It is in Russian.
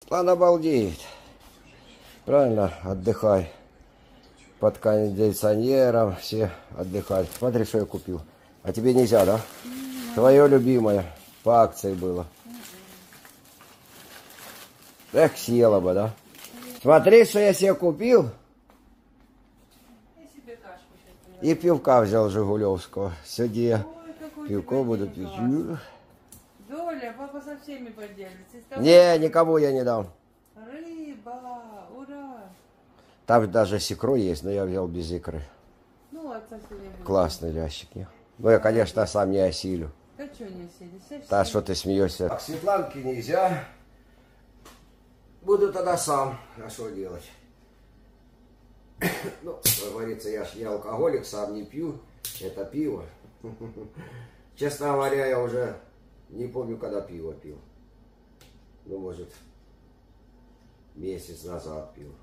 План обалдеет. Правильно, отдыхай. Под кондиционером все отдыхают. Смотри, что я купил. А тебе нельзя, да? Твое любимое. По акции было. Эх, съела бы, да? Смотри, что я себе купил. И пивка взял Жигулевского. Сегодня я пивко буду пить. Доля, папа со всеми поделится. Не, никому я не дам. Рыба, ура! Там даже с икрой есть, но я взял без икры. Ну, отца сегодня будет. Классный лящик. Не? Ну, я, конечно, сам не осилю. Да что не сидишь? Да, что ты смеешься? Так, Светланке нельзя. Буду тогда сам. А что делать? Ну, как говорится, я ж не алкоголик, сам не пью. Это пиво. Честно говоря, я уже не помню, когда пиво пил. Ну, может, месяц назад пил.